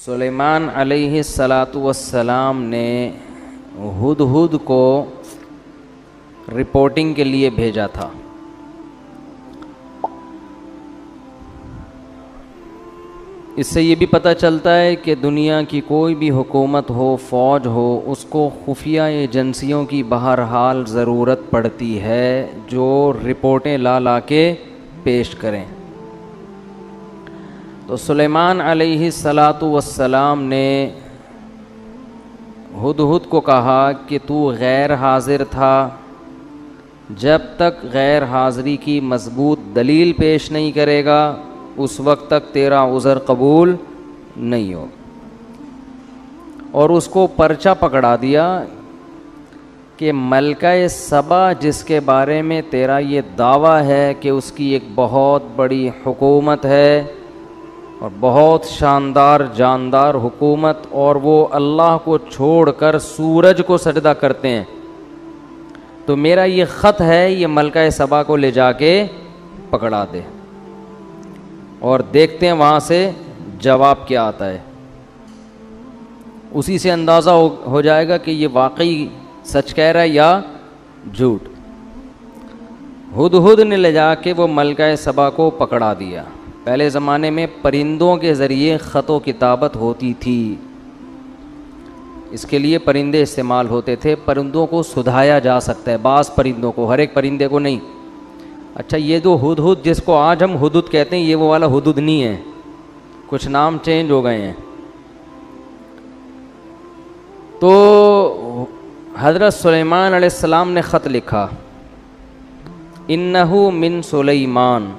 सुलेमान अलैहिस्सलातु वस्सलाम ने हुदहुद को रिपोर्टिंग के लिए भेजा था। इससे ये भी पता चलता है कि दुनिया की कोई भी हुकूमत हो, फ़ौज हो, उसको खुफिया एजेंसियों की बहरहाल ज़रूरत पड़ती है जो रिपोर्टें ला ला के पेश करें। तो सुलेमान अलैहिस्सलातु वस्सलाम ने हुदहुद को कहा कि तू गैर हाजिर था, जब तक गैर हाज़िरी की मजबूत दलील पेश नहीं करेगा उस वक्त तक तेरा उज़र कबूल नहीं हो। और उसको पर्चा पकड़ा दिया कि मलका-ए सबा जिसके बारे में तेरा ये दावा है कि उसकी एक बहुत बड़ी हुकूमत है और बहुत शानदार जानदार हुकूमत, और वो अल्लाह को छोड़कर सूरज को सजदा करते हैं, तो मेरा ये ख़त है, ये मलका-ए सबा को ले जाके पकड़ा दे और देखते हैं वहाँ से जवाब क्या आता है। उसी से अंदाज़ा हो जाएगा कि ये वाकई सच कह रहा है या झूठ। हुदहुद ने ले जाके वो मलका-ए सबा को पकड़ा दिया। पहले ज़माने में परिंदों के ज़रिए ख़तो किताबत होती थी, इसके लिए परिंदे इस्तेमाल होते थे। परिंदों को सुधाया जा सकता है, बाज़ परिंदों को, हर एक परिंदे को नहीं। अच्छा, ये जो हुदहुद जिसको आज हम हुदहुद कहते हैं, ये वो वाला हुदहुद नहीं है, कुछ नाम चेंज हो गए हैं। तो हज़रत सुलेमान अलैहिस्सलाम ने ख़त लिखा, इन्नहु मिन सुलेमान,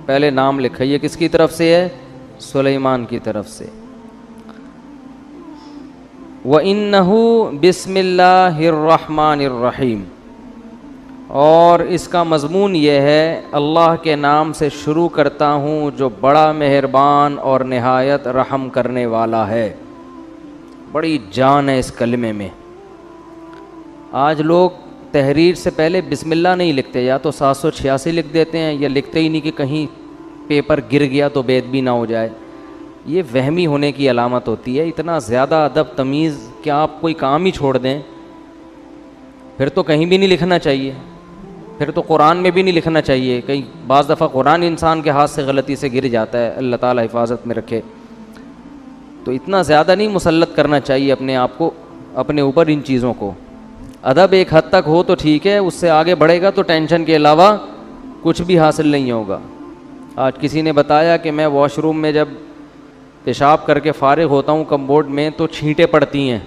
पहले नाम लिखा, ये किसकी तरफ से है? सुलेमान की तरफ से। व इन्नहु बिस्मिल्लाहिर्रहमानिर्रहीम, और इसका मज़मून ये है, अल्लाह के नाम से शुरू करता हूँ जो बड़ा मेहरबान और नहायत रहम करने वाला है। बड़ी जान है इस कलमे में। आज लोग तहरीर से पहले बिस्मिल्लाह नहीं लिखते, या तो 786 लिख देते हैं, या लिखते ही नहीं कि कहीं पेपर गिर गया तो बेदबी ना हो जाए। ये वहमी होने की अलामत होती है। इतना ज़्यादा अदब तमीज़ कि आप कोई काम ही छोड़ दें, फिर तो कहीं भी नहीं लिखना चाहिए, फिर तो कुरान में भी नहीं लिखना चाहिए। कहीं बाज़ दफ़ा कुरान इंसान के हाथ से गलती से गिर जाता है, अल्लाह ताला हिफाजत में रखे। तो इतना ज़्यादा नहीं मुसल्लत करना चाहिए अपने आप को, अपने ऊपर इन चीज़ों को। अदब एक हद तक हो तो ठीक है, उससे आगे बढ़ेगा तो टेंशन के अलावा कुछ भी हासिल नहीं होगा। आज किसी ने बताया कि मैं वॉशरूम में जब पेशाब करके फ़ारिग होता हूँ कम्बोर्ड में, तो छींटें पड़ती हैं,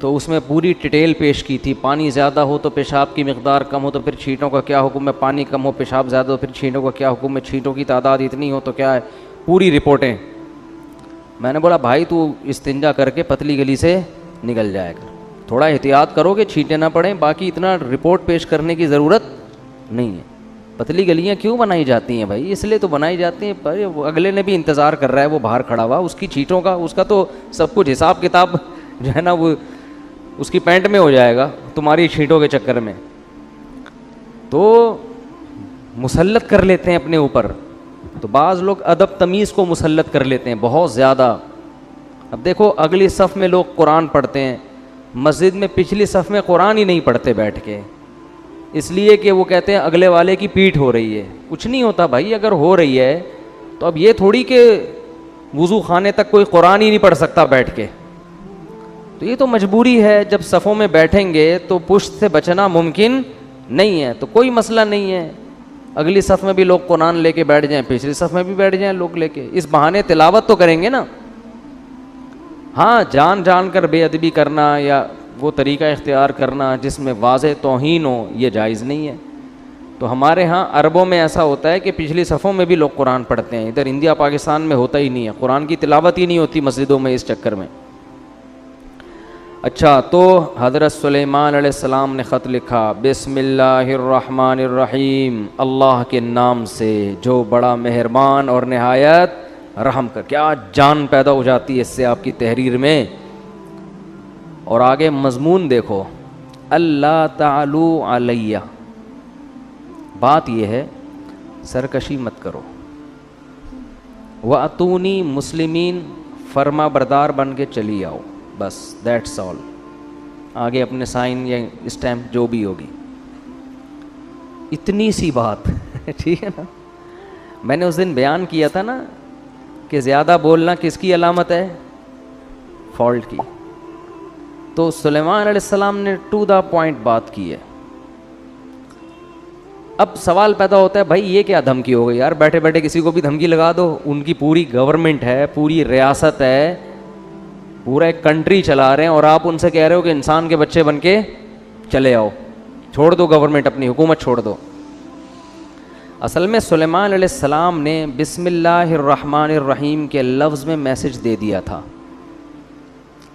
तो उसमें पूरी डिटेल पेश की थी। पानी ज़्यादा हो तो पेशाब की मिक़दार कम हो तो फिर छींटों का क्या हुक्म है, पानी कम हो पेशाब ज़्यादा हो फिर छींटों का क्या हुक्म है, छींटों की तादाद इतनी हो तो क्या है, पूरी रिपोर्टें। मैंने बोला भाई तू इस्तिंजा करके पतली गली से निकल जाएगा, थोड़ा एहतियात करो कि छींटें ना पड़ें, बाकी इतना रिपोर्ट पेश करने की ज़रूरत नहीं है। पतली गलियाँ क्यों बनाई जाती हैं भाई? इसलिए तो बनाई जाती हैं, पर अगले ने भी इंतज़ार कर रहा है, वो बाहर खड़ा हुआ, उसकी छींटों का, उसका तो सब कुछ हिसाब किताब जो है ना वो उसकी पैंट में हो जाएगा तुम्हारी छींटों के चक्कर में। तो मुसल्लत कर लेते हैं अपने ऊपर। तो बाज़ लोग अदब तमीज़ को मुसल्लत कर लेते हैं बहुत ज़्यादा। अब देखो, अगली सफ़ में लोग कुरान पढ़ते हैं, मस्जिद में पिछली सफ़ में कुरान ही नहीं पढ़ते बैठ के, इसलिए कि वो कहते हैं अगले वाले की पीठ हो रही है। कुछ नहीं होता भाई, अगर हो रही है तो अब ये थोड़ी कि वुज़ू खाने तक कोई कुरान ही नहीं पढ़ सकता बैठ के। तो ये तो मजबूरी है, जब सफ़ों में बैठेंगे तो पुश्त से बचना मुमकिन नहीं है, तो कोई मसला नहीं है। अगली सफ़ में भी लोग कुरान लेके बैठ जाएं, पिछली सफ़ में भी बैठ जाएं लोग लेके, इस बहाने तिलावत तो करेंगे ना। हाँ, जान जान कर बेअदबी करना या वो तरीका इख्तियार करना जिसमें वाज़े तौहीन हो, ये जायज़ नहीं है। तो हमारे यहाँ अरबों में ऐसा होता है कि पिछली सफ़ों में भी लोग कुरान पढ़ते हैं, इधर इंडिया पाकिस्तान में होता ही नहीं है, कुरान की तिलावत ही नहीं होती मस्जिदों में इस चक्कर में। अच्छा, तो हज़रत सुलेमान अलैहिस्सलाम ने ख़त लिखा, बिस्मिल्लाहिर्रहमानिर्रहीम, अल्लाह के नाम से जो बड़ा मेहरबान और नहायत रहम कर। क्या जान पैदा हो जाती है इससे आपकी तहरीर में। और आगे मज़मून देखो, अल्लाह तालू अलैया, बात यह है सरकशी मत करो, व अतूनी मुस्लिमीन, फर्मा बरदार बन के चली आओ, बस दैट्स ऑल। आगे अपने साइन या स्टैम्प जो भी होगी, इतनी सी बात ठीक है ना। मैंने उस दिन बयान किया था ना कि ज़्यादा बोलना किसकी अलामत है? फॉल्ट की। तो सुलेमान अलैहिस्सलाम ने टू द पॉइंट बात की है। अब सवाल पैदा होता है, भाई ये क्या धमकी हो गई यार, बैठे बैठे किसी को भी धमकी लगा दो। उनकी पूरी गवर्नमेंट है, पूरी रियासत है, पूरा एक कंट्री चला रहे हैं, और आप उनसे कह रहे हो कि इंसान के बच्चे बन के चले आओ, छोड़ दो गवर्नमेंट, अपनी हुकूमत छोड़ दो। असल में सुलेमान अलैहिस्सलाम ने बिस्मिल्लाहिर्रहमानिर्रहीम के लफ्ज़ में मैसेज दे दिया था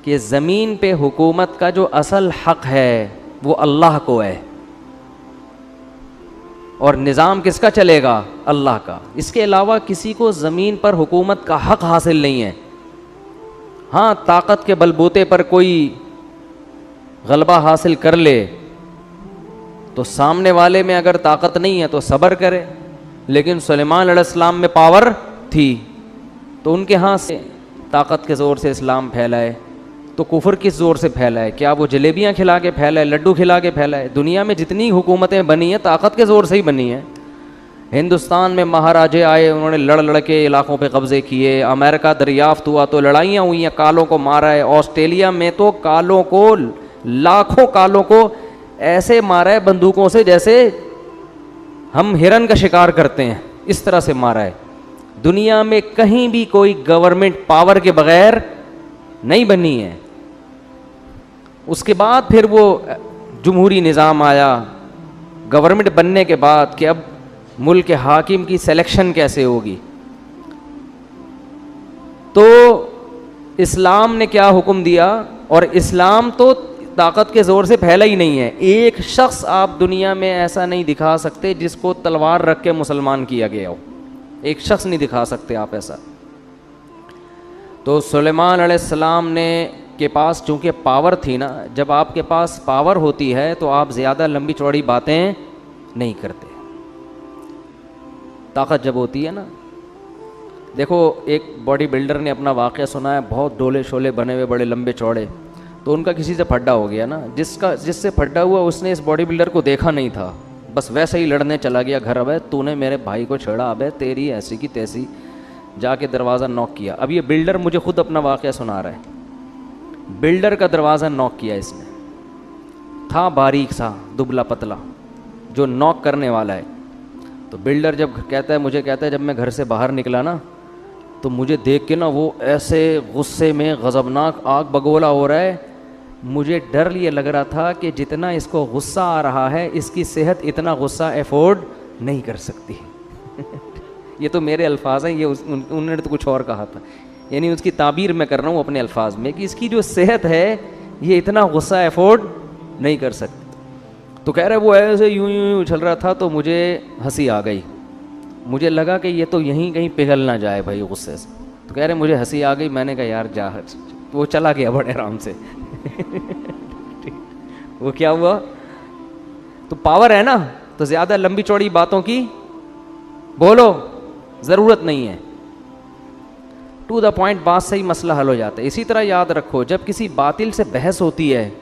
कि ज़मीन पे हुकूमत का जो असल हक़ है वो अल्लाह को है, और निज़ाम किसका चलेगा? अल्लाह का। इसके अलावा किसी को ज़मीन पर हुकूमत का हक़ हासिल नहीं है। हाँ, ताकत के बलबूते पर कोई गलबा हासिल कर ले तो सामने वाले में अगर ताकत नहीं है तो सब्र करे, लेकिन सुलेमान अलैहिस्सलाम में पावर थी, तो उनके यहाँ से ताकत के ज़ोर से इस्लाम फैलाए, तो कुफर किस ज़ोर से फैलाए? क्या वो जलेबियाँ खिला के फैलाए, लड्डू खिला के फैलाए? दुनिया में जितनी हुकूमतें बनी हैं ताकत के ज़ोर से ही बनी हैं। हिंदुस्तान में महाराजे आए, उन्होंने लड़ लड़ के इलाकों पे कब्ज़े किए। अमेरिका दरियाफ्त हुआ तो लड़ाइयाँ हुई हैं, कालों को मारा है। ऑस्ट्रेलिया में तो कालों को, लाखों कालों को ऐसे मारा है बंदूकों से जैसे हम हिरन का शिकार करते हैं, इस तरह से मारा है। दुनिया में कहीं भी कोई गवर्नमेंट पावर के बगैर नहीं बनी है। उसके बाद फिर वो जमहूरी निज़ाम आया गवर्नमेंट बनने के बाद कि अब मुल्क के हाकिम की सिलेक्शन कैसे होगी। तो इस्लाम ने क्या हुक्म दिया, और इस्लाम तो ताकत के ज़ोर से फैला ही नहीं है। एक शख्स आप दुनिया में ऐसा नहीं दिखा सकते जिसको तलवार रख के मुसलमान किया गया हो, एक शख्स नहीं दिखा सकते आप ऐसा। तो सुलेमान अलैहिस्सलाम ने के पास चूँकि पावर थी ना, जब आपके पास पावर होती है तो आप ज़्यादा लंबी चौड़ी बातें नहीं करते। ताकत जब होती है ना, देखो एक बॉडी बिल्डर ने अपना वाक़या सुना है, बहुत डोले शोले बने हुए, बड़े लंबे चौड़े, तो उनका किसी से फड्डा हो गया ना। जिससे फड्डा हुआ उसने इस बॉडी बिल्डर को देखा नहीं था, बस वैसे ही लड़ने चला गया घर। अबे तूने मेरे भाई को छेड़ा, अबे तेरी ऐसी की तैसी, जाके दरवाज़ा नॉक किया। अब ये बिल्डर मुझे खुद अपना वाक़या सुना रहा है। बिल्डर का दरवाज़ा नॉक किया इसने, था बारीक सा दुबला पतला जो नॉक करने वाला है। तो बिल्डर जब कहता है, मुझे कहता है, जब मैं घर से बाहर निकला ना तो मुझे देख के ना वो ऐसे गुस्से में गज़बनाक आग बगोला हो रहा है। मुझे डर ये लग रहा था कि जितना इसको गुस्सा आ रहा है इसकी सेहत इतना गुस्सा अफोर्ड नहीं कर सकती ये तो मेरे अल्फाज हैं, ये उन्होंने तो कुछ और कहा था, यानी उसकी ताबीर मैं कर रहा हूँ अपने अल्फाज में कि इसकी जो सेहत है ये इतना गुस्सा अफोर्ड नहीं कर सकती। तो कह रहे वो ऐसे यूं यूं उछल रहा था तो मुझे हंसी आ गई। मुझे लगा कि ये तो यहीं कहीं पिघल ना जाए भाई गुस्से से। तो कह रहे मुझे हंसी आ गई, मैंने कहा यार जा। तो वो चला गया बड़े आराम से वो क्या हुआ, तो पावर है ना, तो ज़्यादा लंबी चौड़ी बातों की बोलो, ज़रूरत नहीं है। टू द पॉइंट बात से ही मसला हल हो जाता है। इसी तरह याद रखो, जब किसी बातिल से बहस होती है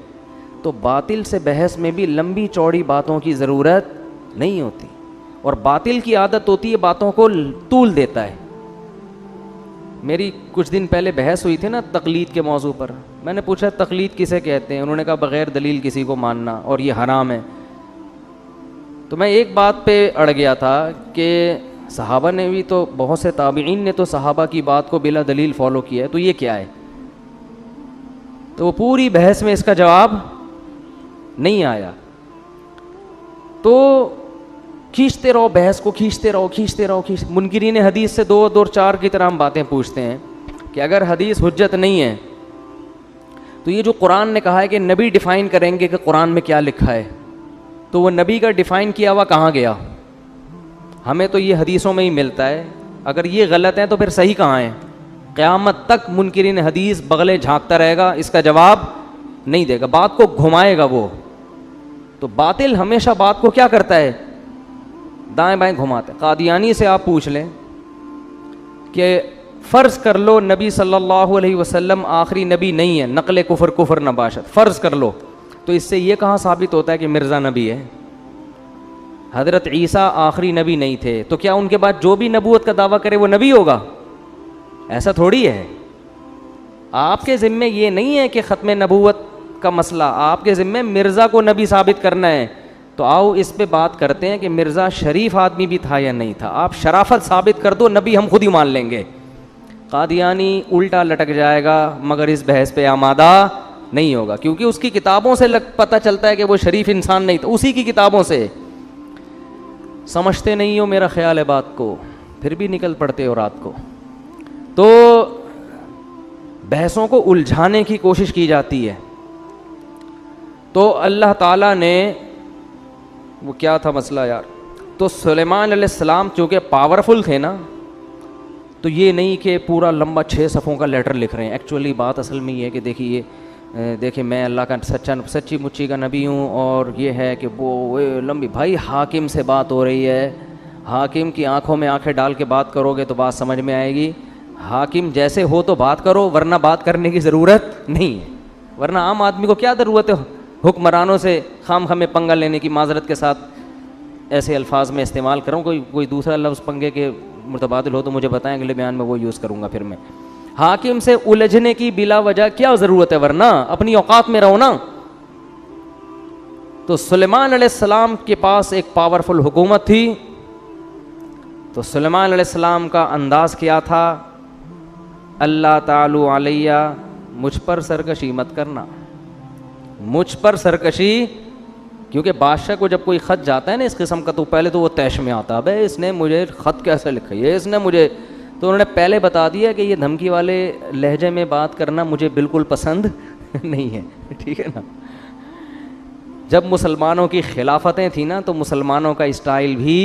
तो बातिल से बहस में भी लंबी चौड़ी बातों की ज़रूरत नहीं होती, और बातिल की आदत होती है बातों को तूल देता है। मेरी कुछ दिन पहले बहस हुई थी ना तकलीद के मौजू पर। मैंने पूछा तकलीद किसे कहते हैं, उन्होंने कहा बग़ैर दलील किसी को मानना, और ये हराम है। तो मैं एक बात पे अड़ गया था कि सहाबा ने भी तो, बहुत से ताबीईन ने तो सहाबा की बात को बिला दलील फॉलो किया है, तो ये क्या है। तो वो पूरी बहस में इसका जवाब नहीं आया। तो खींचते रहो बहस को, खींचते रहो। मुनकिरीन हदीस से दो चार की तरह हम बातें पूछते हैं कि अगर हदीस हुज्जत नहीं है तो ये जो कुरान ने कहा है कि नबी डिफ़ाइन करेंगे कि कुरान में क्या लिखा है, तो वो नबी का डिफ़ाइन किया हुआ कहाँ गया? हमें तो ये हदीसों में ही मिलता है। अगर ये गलत है तो फिर सही कहाँ है? क़यामत तक मुनकिरीन हदीस बगले झांकता रहेगा, इसका जवाब नहीं देगा, बात को घुमाएगा वो। तो बातिल हमेशा बात को क्या करता है? दाएं बाएं घुमाते। कादियानी से आप पूछ लें कि फ़र्ज़ कर लो नबी सल्लल्लाहु अलैहि वसल्लम आखिरी नबी नहीं है, नकल कुफर कुफर नबाशत, फ़र्ज़ कर लो, तो इससे ये कहाँ साबित होता है कि मिर्ज़ा नबी है? हज़रत ईसा आखिरी नबी नहीं थे, तो क्या उनके बाद जो भी नबूवत का दावा करे वो नबी होगा? ऐसा थोड़ी है। आपके ज़िम्मे ये नहीं है कि ख़त्म नबूवत का मसला, आपके ज़िम्मे मिर्ज़ा को नबी साबित करना है। तो आओ इस पे बात करते हैं कि मिर्ज़ा शरीफ आदमी भी था या नहीं था। आप शराफत साबित कर दो, नबी हम खुद ही मान लेंगे। कादियानी उल्टा लटक जाएगा, मगर इस बहस पे आमादा नहीं होगा, क्योंकि उसकी किताबों से पता चलता है कि वो शरीफ इंसान नहीं था, उसी की किताबों से। समझते नहीं हो मेरा ख्याल है बात को, फिर भी निकल पड़ते हो रात को। तो बहसों को उलझाने की कोशिश की जाती है। तो अल्लाह ताला ने, वो क्या था मसला यार, तो सुलेमान अलैहिस्सलाम चूँकि पावरफुल थे ना, तो ये नहीं कि पूरा लंबा 6 सफ़ों का लेटर लिख रहे हैं। एक्चुअली बात असल में ये है कि देखिए मैं अल्लाह का सच्ची मुच्ची का नबी हूँ, और ये है कि वो लंबी, भाई हाकिम से बात हो रही है, हाकिम की आंखों में आंखें डाल के बात करोगे तो बात समझ में आएगी। हाकिम जैसे हो तो बात करो, वरना बात करने की ज़रूरत नहीं है। वरना आम आदमी को क्या ज़रूरत है हुक्मरानों से खाम में पंगा लेने की? माजरत के साथ ऐसे अल्फाज में इस्तेमाल करूँ, कोई दूसरा लफ्ज़ पंगे के मुतबादिल हो तो मुझे बताएं, अगले बयान में वो यूज़ करूँगा। फिर मैं हाकिम से उलझने की बिला वजह क्या ज़रूरत है? वरना अपनी औकात में रहो ना। तो सुलेमान अलैहिस्सलाम के पास एक पावरफुल हुकूमत थी। तो सुलेमान अलैहिस्सलाम का अंदाज़ क्या था? अल्लाह तालू अलैया, मुझ पर सरकशी मत करना, मुझ पर सरकशी। क्योंकि बादशाह को जब कोई ख़त जाता है ना इस किस्म का, तो पहले तो वो तैश में आता है, भाई इसने मुझे ख़त कैसे लिखा है, इसने मुझे, तो उन्होंने पहले बता दिया कि ये धमकी वाले लहजे में बात करना मुझे बिल्कुल पसंद नहीं है। ठीक है ना। जब मुसलमानों की खिलाफतें थी ना, तो मुसलमानों का स्टाइल भी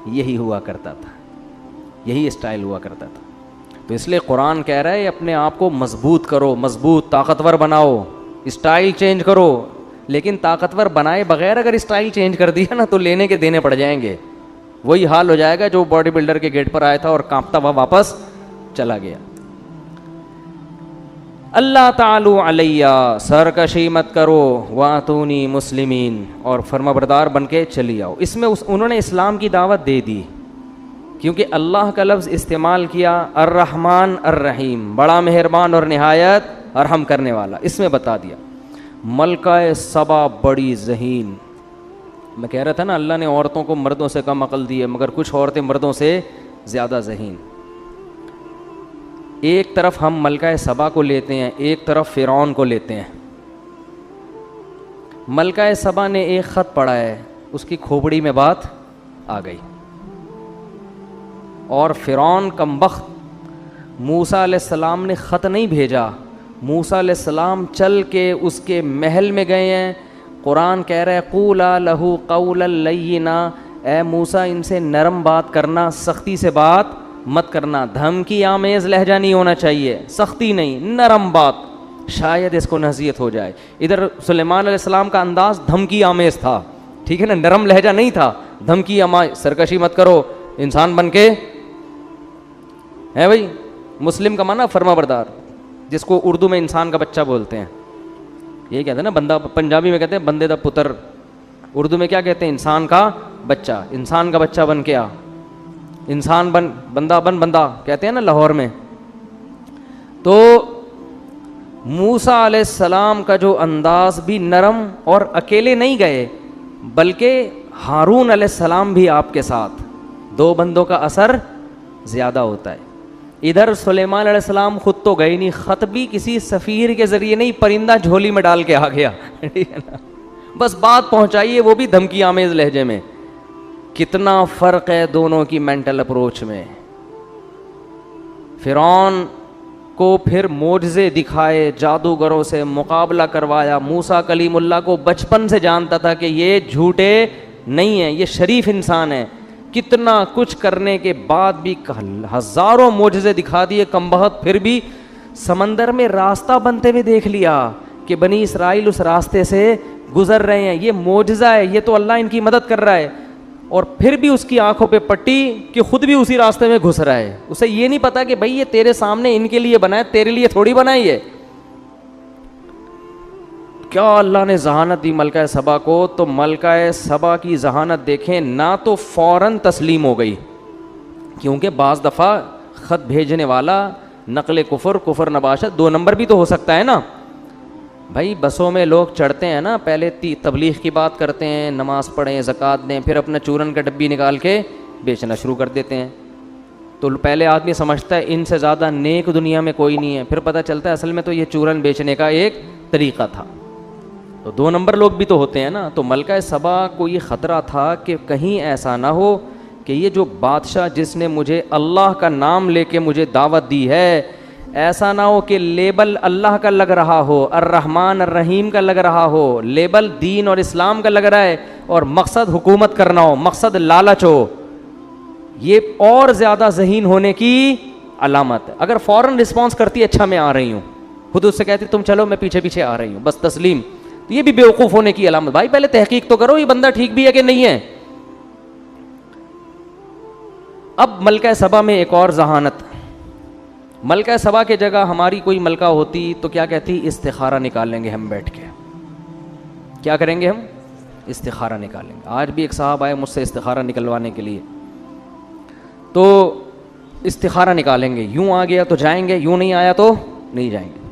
यही हुआ करता था, यही स्टाइल हुआ करता था। तो इसलिए कुरान कह रहा है अपने आप को मजबूत करो, मजबूत ताकतवर बनाओ, स्टाइल चेंज करो। लेकिन ताकतवर बनाए बगैर अगर स्टाइल चेंज कर दिया ना, तो लेने के देने पड़ जाएंगे। वही हाल हो जाएगा जो बॉडी बिल्डर के गेट पर आया था और कांपता हुआ वापस चला गया। अल्लाह तालू अलैया, सरकशी मत करो, वातूनी मुस्लिमीन, और फर्माबरदार बन के चली आओ। इसमें उन्होंने इस्लाम की दावत दे दी, क्योंकि अल्लाह का लफ्ज़ इस्तेमाल किया, अर्रहमान अर्रहीम, बड़ा मेहरबान और निहायत रहम करने वाला। इसमें बता दिया मलकाए सबा बड़ी जहीन। मैं कह रहा था ना, अल्लाह ने औरतों को मर्दों से कम अकल दी है, मगर कुछ औरतें मर्दों से ज़्यादा जहीन। एक तरफ हम मलकाए सबा को लेते हैं, एक तरफ फ़िरौन को लेते हैं। मलकाए सबा ने एक ख़त पढ़ा है, उसकी खोपड़ी में बात आ गई, और फ़िरौन कमबख्त मूसा अलैहिस्सलाम ने ख़त नहीं भेजा, मूसा अलैहिस्सलाम चल के उसके महल में गए हैं। कुरान कह रहा है क़ूला लहू क़ौलन लय्यिना, ए मूसा इनसे नरम बात करना, सख्ती से बात मत करना। धमकी आमेज़ लहजा नहीं होना चाहिए, सख्ती नहीं, नरम बात, शायद इसको नसीहत हो जाए। इधर सुलेमान अलैहिस्सलाम का अंदाज़ धमकी आमेज़ था, ठीक है ना, नरम लहजा नहीं था। धमकी आमेज़, सरकशी मत करो, इंसान बन के है भाई। मुस्लिम का माना फर्माबरदार, जिसको उर्दू में इंसान का बच्चा बोलते हैं। ये कहते हैं ना बंदा, पंजाबी में कहते हैं बंदे दा पुत्र, उर्दू में क्या कहते हैं? इंसान का बच्चा। इंसान का बच्चा बन के आ, इंसान बन, बंदा बन, बंदा कहते हैं ना लाहौर में। तो मूसा अलैहिस्सलाम का जो अंदाज भी नरम, और अकेले नहीं गए बल्कि हारून अलैहिस्सलाम भी आपके साथ। दो बंदों का असर ज़्यादा होता है। इधर सुलेमान अलैहिस्सलाम खुद तो गए नहीं, ख़त भी किसी सफ़ीर के ज़रिए नहीं, परिंदा झोली में डाल के आ गया। ठीक है ना, बस बात पहुँचाइए, वो भी धमकी आमेज़ लहजे में। कितना फ़र्क है दोनों की मेंटल अप्रोच में। फ़िरौन को फिर मोजज़े दिखाए, जादूगरों से मुकाबला करवाया। मूसा कलीमुल्लाह को बचपन से जानता था कि ये झूठे नहीं हैं, ये शरीफ इंसान है। कितना कुछ करने के बाद भी हज़ारों मोजज़े दिखा दिए कमबख्त, फिर भी समंदर में रास्ता बनते हुए देख लिया कि बनी इसराइल उस रास्ते से गुज़र रहे हैं। ये मोजज़ा है, ये तो अल्लाह इनकी मदद कर रहा है। और फिर भी उसकी आंखों पे पट्टी कि खुद भी उसी रास्ते में घुस रहा है। उसे ये नहीं पता कि भाई ये तेरे सामने इनके लिए बना है, तेरे लिए थोड़ी बनाई है। क्या अल्लाह ने जहानत दी मलका सबा को, तो मलका सबा की जहानत देखें ना, तो फौरन तस्लीम हो गई, क्योंकि बाज़ दफ़ा ख़त भेजने वाला नकल कुफर नबाशत 2 नंबर भी तो हो सकता है ना। भाई बसों में लोग चढ़ते हैं ना, पहले तबलीग की बात करते हैं, नमाज़ पढ़ें, ज़कात दें, फिर अपना चूरन का डब्बी निकाल के बेचना शुरू कर देते हैं। तो पहले आदमी समझता है इनसे ज़्यादा नेक दुनिया में कोई नहीं है, फिर पता चलता है असल में तो ये चूरन बेचने का एक तरीक़ा था। तो 2 नंबर लोग भी तो होते हैं ना। तो मलका सबा को ये ख़तरा था कि कहीं ऐसा ना हो कि ये जो बादशाह जिसने मुझे अल्लाह का नाम लेके मुझे दावत दी है, ऐसा ना हो कि लेबल अल्लाह का लग रहा हो, अर्रहमान अर्रहीम का लग रहा हो, लेबल दीन और इस्लाम का लग रहा है और मकसद हुकूमत करना हो, मकसद लालच हो। ये और ज़्यादा ज़हीन होने की अलामत है। अगर फ़ौरन रिस्पॉन्स करती अच्छा मैं आ रही हूँ, खुद उससे कहती तुम चलो मैं पीछे पीछे आ रही हूँ, बस तस्लीम, तो ये भी बेवकूफ़ होने की अलामत। भाई पहले तहकीक तो करो ये बंदा ठीक भी है कि नहीं है। अब मलका सबा में एक और जहानत। मलका सबा के जगह हमारी कोई मलका होती तो क्या कहती, इस्तिखारा निकालेंगे हम बैठ के। क्या करेंगे हम? इस्तिखारा निकालेंगे। आज भी एक साहब आए मुझसे इस्तिखारा निकलवाने के लिए, तो इस्तिखारा निकालेंगे, यूं आ गया तो जाएंगे, यूं नहीं आया तो नहीं जाएंगे।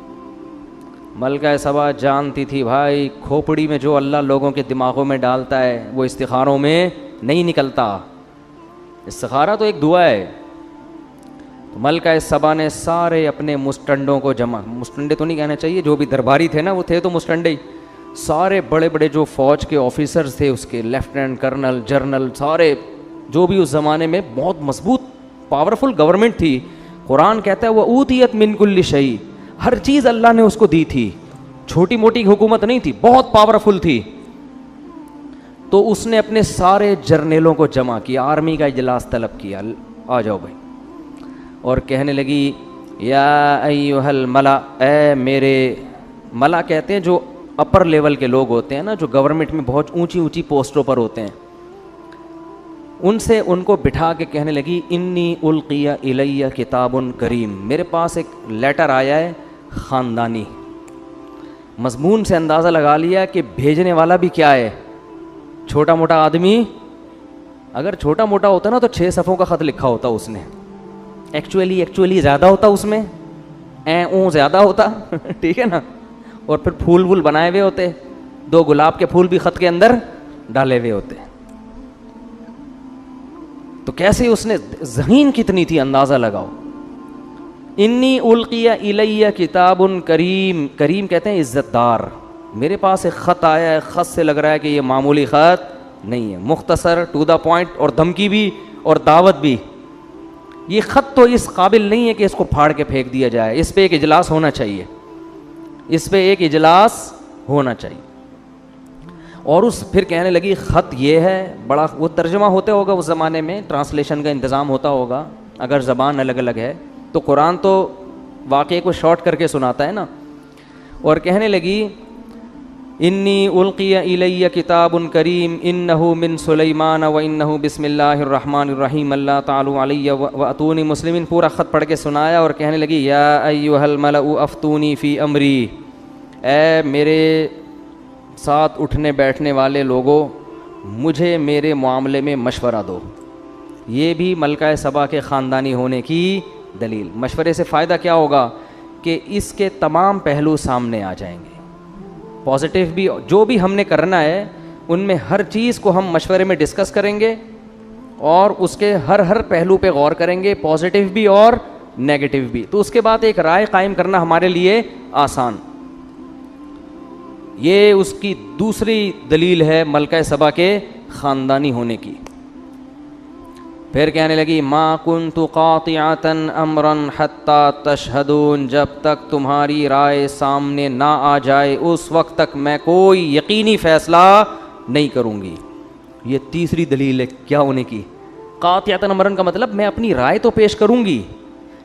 मलका सबा जानती थी भाई खोपड़ी में जो अल्लाह लोगों के दिमागों में डालता है वो इस्तिखारों में नहीं निकलता। इस्तिखारा तो एक दुआ है। तो मलका सबा ने सारे अपने मुस्टंडों को जमा, मुस्टंडे तो नहीं कहना चाहिए, जो भी दरबारी थे ना वो थे तो मुस्टंडे ही, सारे बड़े बड़े जो फ़ौज के ऑफिसर्स थे उसके, लेफ्टिनेंट कर्नल, जनरल, सारे जो भी उस ज़माने में बहुत मजबूत पावरफुल गवर्नमेंट थी। कुरान कहता है वह ऊतियत मिन कुल्ली शई, हर चीज़ अल्लाह ने उसको दी थी, छोटी मोटी हुकूमत नहीं थी, बहुत पावरफुल थी। तो उसने अपने सारे जर्नेलों को जमा किया, आर्मी का इजलास तलब किया, आ जाओ भाई, और कहने लगी या अय्युहल मला, ए मेरे, मला कहते हैं जो अपर लेवल के लोग होते हैं ना, जो गवर्नमेंट में बहुत ऊंची ऊंची पोस्टों पर होते हैं, उनसे उनको बिठा के कहने लगी इन्नी उल्किया इलैया किताबुन करीम, मेरे पास एक लेटर आया है ख़ानदानी। मज़मून से अंदाज़ा लगा लिया कि भेजने वाला भी क्या है, छोटा मोटा आदमी। अगर छोटा मोटा होता ना तो 6 सफ़ों का ख़त लिखा होता उसने, एक्चुअली ज़्यादा होता उसमें, ज़्यादा होता ठीक है ना, और फिर फूल वूल बनाए हुए होते, 2 गुलाब के फूल भी ख़त के अंदर डाले हुए होते। तो कैसे उसने, ज़हीन कितनी थी अंदाज़ा लगाओ। इन्नी उल्किया इलैया किताबुन करीम, करीम कहते हैं इज़्ज़तदार, मेरे पास एक ख़त आया है, ख़त से लग रहा है कि ये मामूली ख़त नहीं है, मुख्तसर टू द पॉइंट, और धमकी भी और दावत भी। ये ख़त तो इस काबिल नहीं है कि इसको फाड़ के फेंक दिया जाए, इस पे एक इजलास होना चाहिए, इस पे एक इजलास होना चाहिए। और उस फिर कहने लगी ख़त ये है, बड़ा वो तर्जमा होता होगा उस ज़माने में, ट्रांसलेशन का इंतज़ाम होता होगा, अगर ज़बान अलग अलग है तो कुरान तो वाक़े को शॉर्ट करके सुनाता है ना। और कहने लगी इन्नी उल्किया इलैया किताबुन करीम इन्नहु मिन सुलैमान व इन्नहु बिस्मिल्लाहिर रहमानिर रहीम अल्लाह तालू अलैया व अतूनी मुस्लिमीन, पूरा ख़त पढ़ के सुनाया। और कहने लगी या अय्युहल मलउ अफ्तूनी फ़ी अमरी, ए मेरे साथ उठने बैठने वाले लोगों, मुझे मेरे मामले में मशवरा दो। ये भी मलका सबा के ख़ानदानी होने की दलील। मशवरे से फ़ायदा क्या होगा कि इसके तमाम पहलू सामने आ जाएंगे, पॉजिटिव भी, जो भी हमने करना है उनमें हर चीज़ को हम मशवरे में डिस्कस करेंगे और उसके हर हर पहलू पे गौर करेंगे, पॉजिटिव भी और नेगेटिव भी। तो उसके बाद एक राय कायम करना हमारे लिए आसान। ये उसकी दूसरी दलील है मलका सबा के ख़ानदानी होने की। फिर कहने लगी मा कुन्तु क़ातिअतन अमरन हत्ता तशहदून, जब तक तुम्हारी राय सामने ना आ जाए उस वक्त तक मैं कोई यकीनी फ़ैसला नहीं करूँगी। ये तीसरी दलील है क्या होने की। क़ातिअतन अमरन का मतलब मैं अपनी राय तो पेश करूँगी,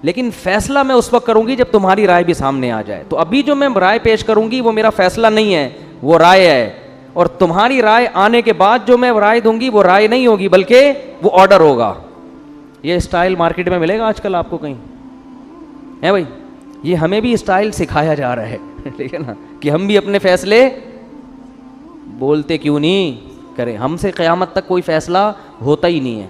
लेकिन फ़ैसला मैं उस वक्त करूँगी जब तुम्हारी राय भी सामने आ जाए। तो अभी जो मैं राय पेश करूँगी वो मेरा फ़ैसला नहीं है, वो राय है। और तुम्हारी राय आने के बाद जो मैं राय दूंगी वो राय नहीं होगी बल्कि वो ऑर्डर होगा। ये स्टाइल मार्केट में मिलेगा आजकल आपको कहीं, है भाई? ये हमें भी स्टाइल सिखाया जा रहा है ठीक है ना, कि हम भी अपने फैसले बोलते क्यों नहीं करें। हमसे क़यामत तक कोई फैसला होता ही नहीं है।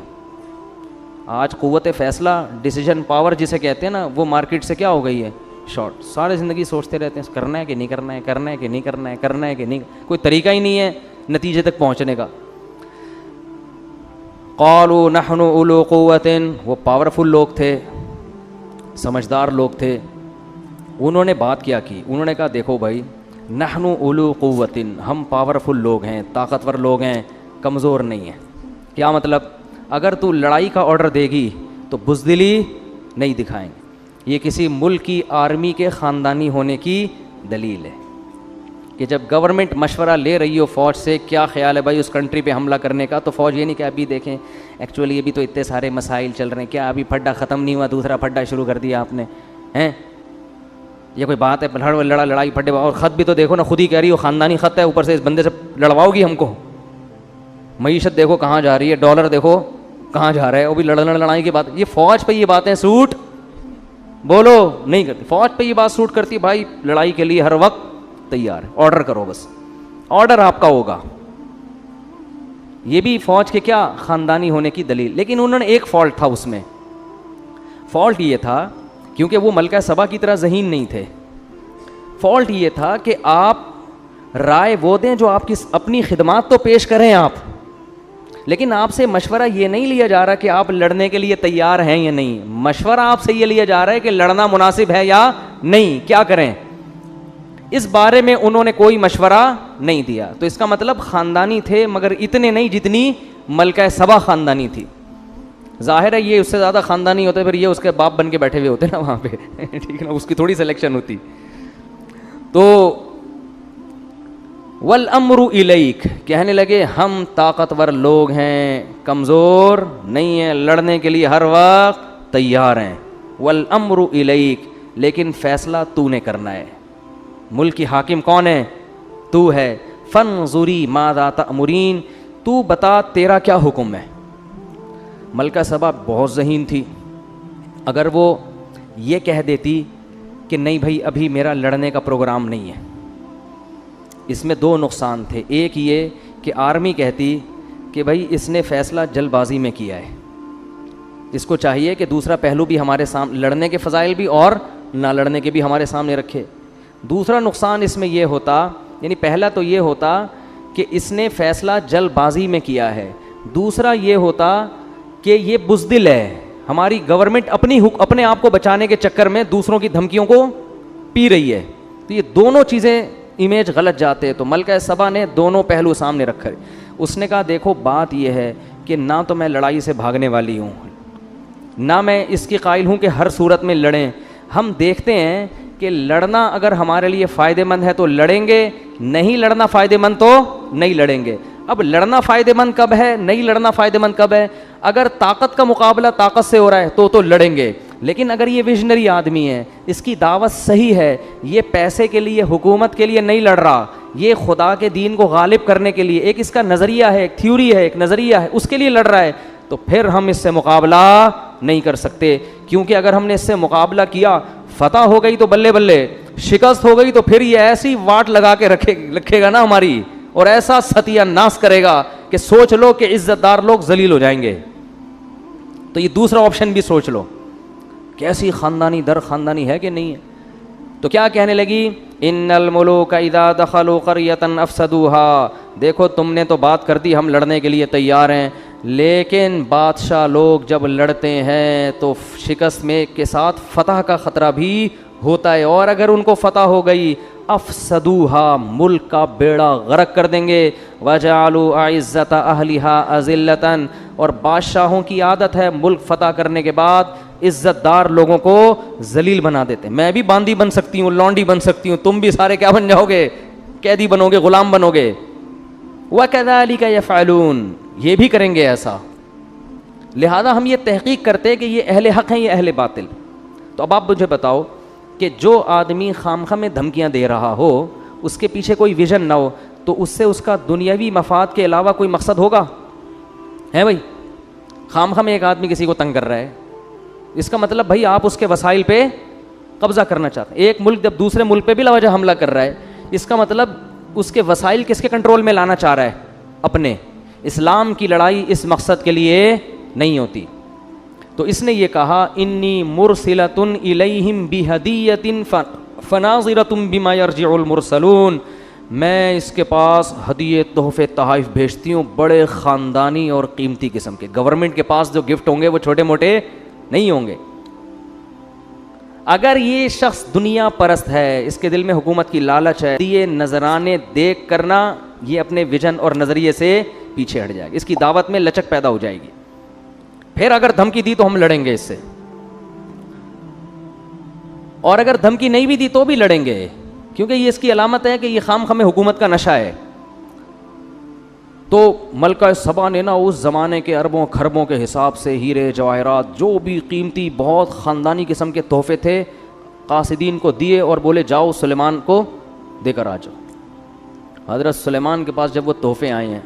आज क़ुव्वत फैसला, डिसीजन पावर जिसे कहते हैं ना, वो मार्केट से क्या हो गई है, शॉर्ट। सारे ज़िंदगी सोचते रहते हैं करना है कि नहीं करना है, करना है कि नहीं करना है, करना है कि नहीं, कोई तरीका ही नहीं है नतीजे तक पहुंचने का। क़ालू नहनु उलू क़ुव्वतिन, वो पावरफुल लोग थे, समझदार लोग थे। उन्होंने बात क्या की, उन्होंने कहा देखो भाई, नहनु उलू क़ुव्वतिन, हम पावरफुल लोग हैं, ताकतवर लोग हैं, कमज़ोर नहीं हैं। क्या मतलब? अगर तू लड़ाई का ऑर्डर देगी तो बुज़दिली नहीं दिखाएंगे। ये किसी मुल्क की आर्मी के ख़ानदानी होने की दलील है कि जब गवर्नमेंट मशवरा ले रही हो फ़ौज से, क्या ख्याल है भाई उस कंट्री पे हमला करने का, तो फ़ौज ये नहीं कि अभी देखें एक्चुअली अभी तो इतने सारे मसाइल चल रहे हैं, क्या अभी फड्डा ख़त्म नहीं हुआ, दूसरा फड्डा शुरू कर दिया आपने, हैं? ये कोई बात है? लड़ाई फड्डे, और ख़त भी तो देखो ना, खुद ही कह रही हो ख़ानदानी ख़त है, ऊपर से इस बंदे से लड़वाओगी हमको। मईशत देखो कहाँ जा रही है, डॉलर देखो कहाँ जा रहा है, वो भी लड़ाई की बात। ये फ़ौज पे ये बातें सूट बोलो नहीं करती, फ़ौज पे ये बात सूट करती, भाई लड़ाई के लिए हर वक्त तैयार है, ऑर्डर करो, बस ऑर्डर आपका होगा। ये भी फ़ौज के क्या ख़ानदानी होने की दलील। लेकिन उन्होंने एक फ़ॉल्ट था उसमें, फ़ॉल्ट ये था क्योंकि वो मलका सबा की तरह ज़हीन नहीं थे। फ़ॉल्ट ये था कि आप राय वो दें जो आपकी अपनी खिदमात तो पेश करें आप, लेकिन आपसे मशवरा ये नहीं लिया जा रहा कि आप लड़ने के लिए तैयार हैं या नहीं। मशवरा आपसे ये लिया जा रहा है कि लड़ना मुनासिब है या नहीं, क्या करें। इस बारे में उन्होंने कोई मशवरा नहीं दिया। तो इसका मतलब ख़ानदानी थे, मगर इतने नहीं जितनी मलका सबा ख़ानदानी थी। जाहिर है ये उससे ज़्यादा ख़ानदानी होते फिर ये उसके बाप बन के बैठे हुए होते ना वहाँ पे ठीक है ना, उसकी थोड़ी सिलेक्शन होती। तो वल अम्रु इलैक, कहने लगे हम ताकतवर लोग हैं, कमज़ोर नहीं हैं, लड़ने के लिए हर वक्त तैयार हैं। वल अम्रु इलैक, लेकिन फ़ैसला तूने करना है। मुल्क की हाकिम कौन है? तू है। फन्ज़ुरी माज़ा तअमुरीन, तू बता तेरा क्या हुक्म है। मलका सबा बहुत ज़हीन थी। अगर वो ये कह देती कि नहीं भाई अभी मेरा लड़ने का प्रोग्राम नहीं है, इसमें दो नुकसान थे। एक ये कि आर्मी कहती कि भाई इसने फ़ैसला जल्दबाजी में किया है, इसको चाहिए कि दूसरा पहलू भी हमारे सामने, लड़ने के फ़ज़ाइल भी और ना लड़ने के भी हमारे सामने रखे। दूसरा नुकसान इसमें यह होता, यानी पहला तो ये होता कि इसने फ़ैसला जल्दबाजी में किया है, दूसरा ये होता कि ये बुज़दिल है, हमारी गवर्नमेंट अपने आप को बचाने के चक्कर में दूसरों की धमकियों को पी रही है। तो ये दोनों चीज़ें इमेज गलत जाते हैं। तो मलका सबा ने दोनों पहलू सामने रखे। उसने कहा देखो बात यह है कि ना तो मैं लड़ाई से भागने वाली हूँ, ना मैं इसकी कायल हूँ कि हर सूरत में लड़ें। हम देखते हैं कि लड़ना अगर हमारे लिए फ़ायदेमंद है तो लड़ेंगे, नहीं लड़ना फ़ायदेमंद तो नहीं लड़ेंगे। अब लड़ना फ़ायदेमंद कब है, नहीं लड़ना फ़ायदेमंद कब है? अगर ताकत का मुकाबला ताकत से हो रहा है तो लड़ेंगे। लेकिन अगर ये विजनरी आदमी है, इसकी दावत सही है, ये पैसे के लिए, हुकूमत के लिए नहीं लड़ रहा, ये खुदा के दीन को गालिब करने के लिए, एक इसका नज़रिया है, एक थ्योरी है, एक नज़रिया है, उसके लिए लड़ रहा है, तो फिर हम इससे मुकाबला नहीं कर सकते। क्योंकि अगर हमने इससे मुकाबला किया, फतह हो गई तो बल्ले बल्ले, शिकस्त हो गई तो फिर ये ऐसी वाट लगा के रखेगा ना हमारी, और ऐसा सत्यानाश करेगा कि सोच लो कि इज्जतदार लोग जलील हो जाएंगे। तो ये दूसरा ऑप्शन भी सोच लो, कैसी ख़ानदानी दर ख़ानदानी है कि नहीं है। तो क्या कहने लगी, इन्नल मुलूक इज़ा दखलू क़रयतन अफ़सदूहा, देखो तुमने तो बात कर दी हम लड़ने के लिए तैयार हैं, लेकिन बादशाह लोग जब लड़ते हैं तो शिकस्त में के साथ फ़तह का ख़तरा भी होता है, और अगर उनको फ़तह हो गई अफ़सदूहा, मुल्क का बेड़ा गर्क कर देंगे। वजअलू अइज़्ज़त अहलिहा अज़िल्लतन, और बादशाहों की आदत है मुल्क फ़तह करने के बाद इज़्ज़तदार लोगों को जलील बना देते। मैं भी बांदी बन सकती हूँ, लौंडी बन सकती हूँ, तुम भी सारे क्या बन जाओगे, कैदी बनोगे, ग़ुलाम बनोगे। वकज़ालिका यफ़अलून, ये भी करेंगे ऐसा। लिहाजा हम ये तहक़ीक़ करते हैं कि ये अहले हक़ हैं, ये अहले बातिल। तो अब आप मुझे बताओ कि जो आदमी खामखा में धमकियाँ दे रहा हो, उसके पीछे कोई विज़न ना हो, तो उससे उसका दुनियावी मफाद के अलावा कोई मकसद होगा? है भाई? खामखा में एक आदमी किसी को तंग कर रहा है, इसका मतलब भाई आप उसके वसाइल पे कब्जा करना चाहते हैं। एक मुल्क जब दूसरे मुल्क पे भी लावजह हमला कर रहा है, इसका मतलब उसके वसाइल किसके कंट्रोल में लाना चाह रहा है? अपने। इस्लाम की लड़ाई इस मकसद के लिए नहीं होती। तो इसने ये कहा, इन्नी मुरसिलतुन इलैहिम बिहदियतिन फनाज़िरतुम बिमा यरजिउल मुरसलून, मैं इसके पास हदिये तोहफे तहाइफ भेजती हूँ बड़े ख़ानदानी और कीमती किस्म के। गवर्नमेंट के पास जो गिफ्ट होंगे वो छोटे मोटे नहीं होंगे। अगर ये शख्स दुनिया परस्त है, इसके दिल में हुकूमत की लालच है, ये नजराने देख करना ये अपने विजन और नज़रिए से पीछे हट जाएगी, इसकी दावत में लचक पैदा हो जाएगी। फिर अगर धमकी दी तो हम लड़ेंगे इससे, और अगर धमकी नहीं भी दी तो भी लड़ेंगे, क्योंकि ये इसकी अलामत है कि ये खाम में हुकूमत का नशा है। तो मलका सबा ने ना उस ज़माने के अरबों खरबों के हिसाब से हीरे जवाहरात जो भी कीमती बहुत ख़ानदानी किस्म के तोहफे थे कासिदीन को दिए और बोले जाओ सुलेमान को देकर आ जाओ। हज़रत सुलेमान के पास जब वो तोहफे आए हैं,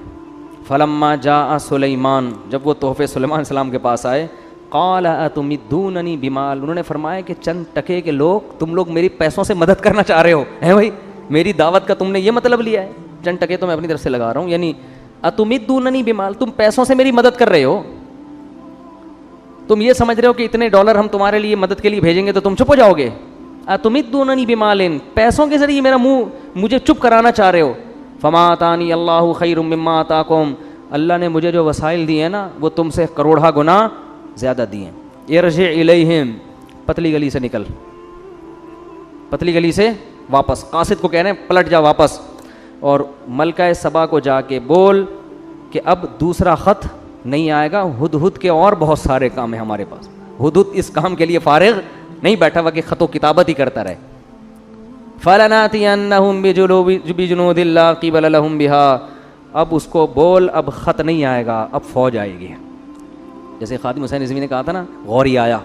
फलम्मा जा सुलेमान, जब वो तोहफे सुलेमान सलाम के पास आए, क़ाल अतुमिद्दूननी बिमाल, उन्होंने फरमाया कि चंद टके के लोग, तुम लोग मेरी पैसों से मदद करना चाह रहे हो, हैं भाई? मेरी दावत का तुमने ये मतलब लिया है? चंद टके तो मैं अपनी तरफ से लगा रहा हूँ, यानी अतुमिद्दूननी बिमाल, तुम पैसों से मेरी मदद कर रहे हो। तुम ये समझ रहे हो कि इतने डॉलर हम तुम्हारे लिए मदद के लिए भेजेंगे तो तुम चुप हो जाओगे? अतुमिद्दूननी बिमालिन, पैसों के जरिए मेरा मुंह मुझे चुप कराना चाह रहे हो। फमा आतानी अल्लाहु खैरुम मिम्मा आताकुम, अल्लाह ने मुझे जो वसाइल दिए हैं ना वो तुमसे करोड़ा गुना ज़्यादा दिए। इरजी इलैहिम, पतली गली से निकल, पतली गली से वापस। कासिद को कह रहे हैं पलट जा वापस, और मलका सबा को जाके बोल कि अब दूसरा ख़त नहीं आएगा, हुदहुद के और बहुत सारे काम हैं हमारे पास। हुदहुद इस काम के लिए फारिग नहीं बैठा हुआ कि ख़तो किताबत ही करता रहे। फलनातियन्नहुम बिजुनूदिन ला क़िबल लहुम बिहा, अब उसको बोल अब ख़त नहीं आएगा, अब फ़ौज आएगी। जैसे खादिम हुसैन रिज़वी ने कहा था ना, गौरी आया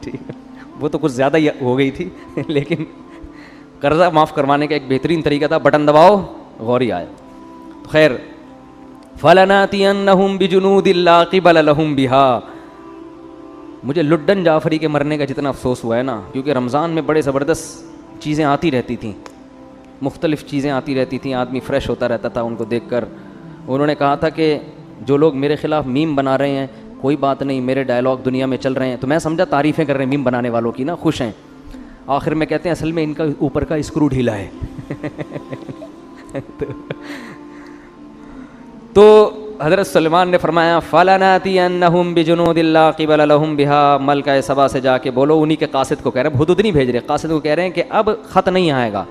ठीक है, वो तो कुछ ज़्यादा ही हो गई थी लेकिन कर्जा माफ़ करवाने का एक बेहतरीन तरीका था, बटन दबाओ गौरी आया। तो खैर, फलनातियन्नहुम बिजुनूदिन ला क़िबल लहुम बिहा, मुझे लुड्डन जाफरी के मरने का जितना अफसोस हुआ है ना, क्योंकि रमज़ान में बड़े ज़बरदस्त चीज़ें आती रहती थीं, मुख्तलिफ़ चीज़ें आती रहती थीं, आदमी फ्रेश होता रहता था उनको देखकर। उन्होंने कहा था कि जो लोग मेरे ख़िलाफ़ मीम बना रहे हैं, कोई बात नहीं, मेरे डायलॉग दुनिया में चल रहे हैं। तो मैं समझा तारीफ़ें कर रहे हैं मीम बनाने वालों की ना, खुश हैं। आखिर में कहते हैं असल में इनका ऊपर का स्क्रू ढीला है तो हज़रत सुलेमान ने फरमाया फलनातियन्नहुम बिजुनूदिन ला क़िबल लहुम बिहा, मलका सबा से जाके बोलो, उन्हीं के कासिद को कह रहे हैं, हुदहुद नहीं भेज रहे, कासिद को कह रहे हैं कि अब ख़त नहीं आएगा,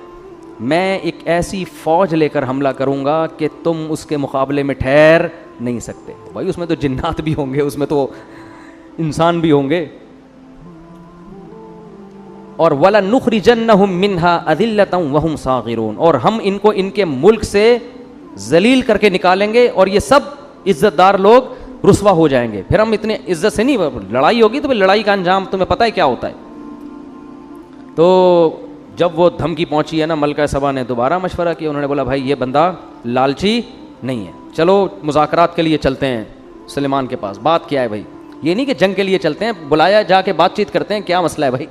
मैं एक ऐसी फ़ौज लेकर हमला करूँगा कि तुम उसके मुकाबले में ठहर नहीं सकते। भाई उसमें तो जिन्नात भी होंगे, उसमें तो इंसान भी होंगे। और वला नुखरिजन्नहुम मिन्हा अदिल्लतन वहुम सागिरून, और हम इनको इनके मुल्क से जलील करके निकालेंगे और ये सब इज्जतदार लोग रुस्वा हो जाएंगे। फिर हम इतने इज्जत से नहीं, लड़ाई होगी तो फिर लड़ाई का अंजाम तुम्हें पता है क्या होता है। तो जब वो धमकी पहुंची है ना, मलका सबा ने दोबारा मशवरा किया। उन्होंने बोला भाई ये बंदा लालची नहीं है, चलो मुज़ाकरात के लिए चलते हैं सुलेमान के पास। बात क्या है भाई? ये नहीं कि जंग के लिए चलते हैं, बुलाया जाके बातचीत करते हैं, क्या मसला है भाई,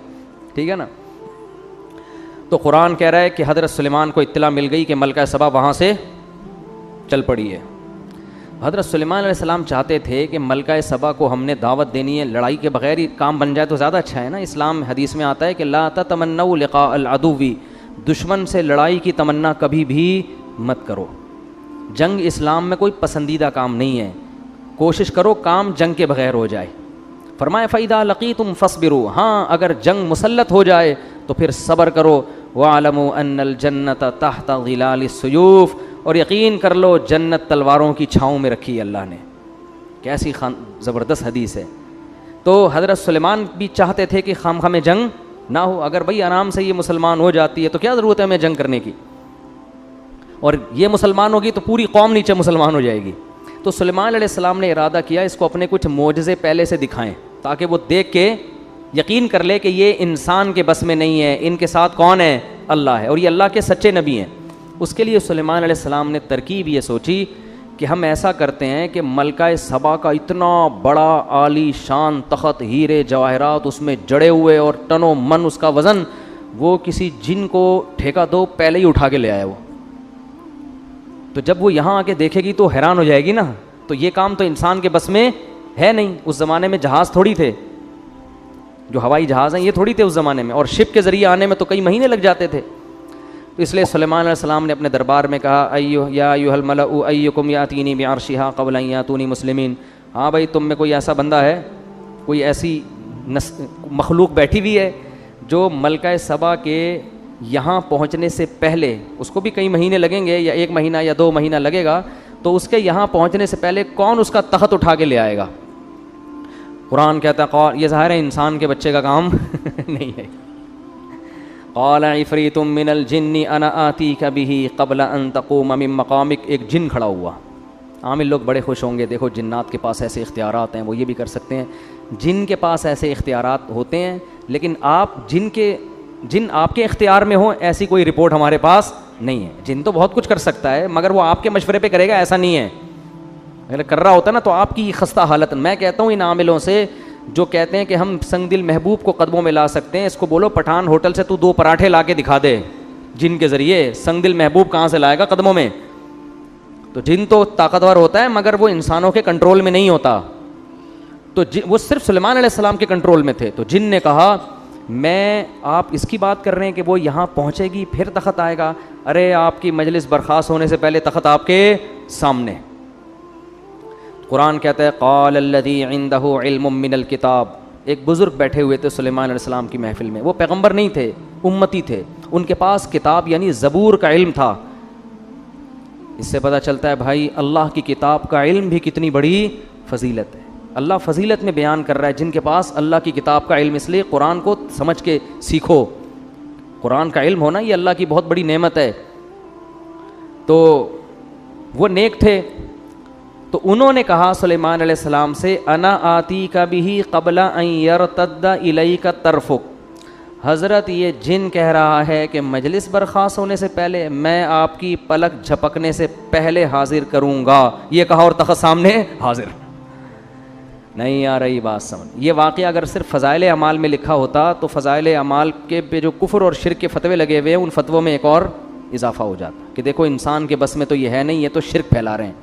ठीक है ना। तो कुरान कह रहा है कि हज़रत सुलेमान को इत्तला मिल गई कि मलका सबा वहाँ से चल पड़ी है। हज़रत सुलेमान अलैहिस्सलाम चाहते थे कि मलका सबा को हमने दावत देनी है, लड़ाई के बगैर ही काम बन जाए तो ज़्यादा अच्छा है ना। इस्लाम हदीस में आता है कि ला तमन्नऊ लिक़ा अल अदुवी, दुश्मन से लड़ाई की तमन्ना कभी भी मत करो। जंग इस्लाम में कोई पसंदीदा काम नहीं है, कोशिश करो काम जंग के बगैर हो जाए। फरमाया फ़इदा लक़ीतुम फ़स्बिरू, हाँ अगर जंग मुसल्लत हो जाए तो फिर सब्र करो। वअलमू अन्नल जन्नत तहत ज़िलालिस सुयूफ़, और यकीन कर लो जन्नत तलवारों की छाँव में रखी है अल्लाह ने। कैसी ज़बरदस्त हदीस है। तो हज़रत सुलेमान भी चाहते थे कि खामखा में जंग ना हो। अगर भाई आराम से ये मुसलमान हो जाती है तो क्या ज़रूरत है हमें जंग करने की, और ये मुसलमान होगी तो पूरी कौम नीचे मुसलमान हो जाएगी। तो सुलेमान अलैहिस्सलाम ने इरादा किया इसको अपने कुछ मोजज़े पहले से दिखाएं, ताकि वो देख के यकीन कर ले कि ये इंसान के बस में नहीं है, इनके साथ कौन है? अल्लाह है, और ये अल्लाह के सच्चे नबी हैं। उसके लिए सुलेमान अलैहिस्सलाम ने तरकीब ये सोची कि हम ऐसा करते हैं कि मलका सबा का इतना बड़ा आली शान तख्त, हीरे जवाहरात उसमें जड़े हुए और टनों मन उसका वज़न, वो किसी जिन को ठेका दो पहले ही उठा के ले आया वो। तो जब वो यहाँ आके देखेगी तो हैरान हो जाएगी ना। तो ये काम तो इंसान के बस में है नहीं। उस ज़माने में जहाज़ थोड़ी थे, जो हवाई जहाज़ हैं ये थोड़ी थे उस ज़माने में, और शिप के ज़रिए आने में तो कई महीने लग जाते थे। तो इसलिए सुलेमान अलैहिस्सलाम ने अपने दरबार में कहा, अय्युहल मलअ अय्युकुम यातीनी बिअर्शिहा क़ब्ल अन यातूनी मुस्लिमीन। हाँ भाई, तुम में कोई ऐसा बंदा है, कोई ऐसी मखलूक बैठी हुई है जो मलका सबा के यहाँ पहुँचने से पहले, उसको भी कई महीने लगेंगे या 1 महीना या 2 महीना लगेगा, तो उसके यहाँ पहुँचने से पहले कौन उसका तख्त उठा के ले आएगा। कुरान कहता है, ये ज़ाहिर है इंसान के बच्चे का काम नहीं है। क़ाल इफ़रीतुम मिनल जिन्नि अना आतीका बिही क़ब्ल अन तक़ूम मिन मक़ामिक। एक जिन खड़ा हुआ। आमिल लोग बड़े खुश होंगे, देखो जिन्नात के पास ऐसे इख्तियारात हैं, वो ये भी कर सकते हैं। जिन के पास ऐसे इख्तियारात होते हैं, लेकिन आप जिन आपके इख्तियार में हो ऐसी कोई रिपोर्ट हमारे पास नहीं है। जिन तो बहुत कुछ कर सकता है, मगर वो आपके मशवरे पे करेगा ऐसा नहीं है। अगर कर रहा होता ना तो आपकी खस्ता हालत। मैं कहता हूँ इन आमिलों से जो कहते हैं कि हम संगदिल महबूब को कदमों में ला सकते हैं, इसको बोलो पठान होटल से तू 2 पराठे ला के दिखा दे जिन के ज़रिए। संगदिल महबूब कहाँ से लाएगा कदमों में? तो जिन तो ताकतवर होता है मगर वो इंसानों के कंट्रोल में नहीं होता। तो वो सिर्फ सुलेमान अलैहिस्सलाम के कंट्रोल में थे। तो जिन ने कहा, आप इसकी बात कर रहे हैं कि वो यहाँ पहुँचेगी फिर तख्त आएगा? अरे आपकी मजलिस बर्खास्त होने से पहले तख्त आपके सामने। कुरान कहता है, क़ाल अल्लज़ी इंदहु इल्मुम मिनल किताब। एक बुज़ुर्ग बैठे हुए थे सुलेमान अलैहिस्सलाम की महफिल में। वो पैगंबर नहीं थे, उम्मती थे। उनके पास किताब यानी ज़बूर का इल्म था। इससे पता चलता है भाई अल्लाह की किताब का इल्म भी कितनी बड़ी फजीलत है। अल्लाह फजीलत में बयान कर रहा है जिनके पास अल्लाह की किताब का इल्म। इसलिए कुरान को समझ के सीखो। कुरान का इल्म होना ये अल्लाह की बहुत बड़ी नेमत है। तो वो नेक थे। तो उन्होंने कहा सुलेमान अलैहिस्सलाम से, अना आती का बिही क़ब्ला अन यरतद्दा इलैका तरफुक। हज़रत ये जिन कह रहा है कि मजलिस बर्खास्त होने से पहले मैं आपकी पलक झपकने से पहले हाजिर करूँगा। ये कहा और तख्त सामने हाजिर। नहीं आ रही बात समझ। ये वाक़या अगर सिर्फ फ़ज़ाइल अमाल में लिखा होता तो फ़ज़ाइल अमाल के पे जो कुफ्र और शिरक के फतवे लगे हुए हैं उन फतवों में एक और इजाफ़ा हो जाता कि देखो इंसान के बस में तो ये है नहीं, ये तो शिरक फैला रहे हैं।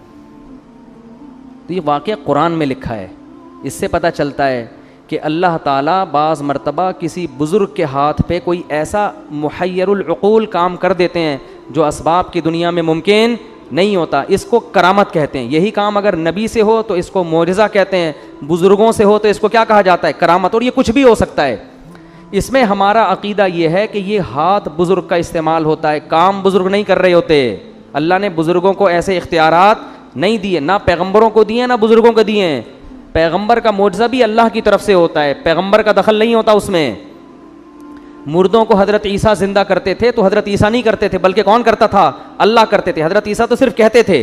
तो ये वाक़या कुरान में लिखा है। इससे पता चलता है कि अल्लाह ताला बाज़ मरतबा किसी बुज़ुर्ग के हाथ पे कोई ऐसा मुहय्यरुल उक़ूल काम कर देते हैं जो असबाब की दुनिया में मुमकिन नहीं होता। इसको करामत कहते हैं। यही काम अगर नबी से हो तो इसको मोजज़ा कहते हैं, बुज़ुर्गों से हो तो इसको क्या कहा जाता है? करामत। और ये कुछ भी हो सकता है। इसमें हमारा अक़ीदा ये है कि ये हाथ बुज़ुर्ग का इस्तेमाल होता है, काम बुज़ुर्ग नहीं कर रहे होते। अल्लाह ने बुज़ुर्गों को ऐसे इख्तियारात नहीं दिए, ना पैगंबरों को दिए ना बुज़ुर्गों को दिए हैं। पैगंबर का मोजज़ा भी अल्लाह की तरफ से होता है, पैगंबर का दखल नहीं होता उसमें। मुर्दों को हज़रत ईसा ज़िंदा करते थे तो हज़रत ईसा नहीं करते थे, बल्कि कौन करता था? अल्लाह करते थे। हज़रत ईसा तो सिर्फ कहते थे।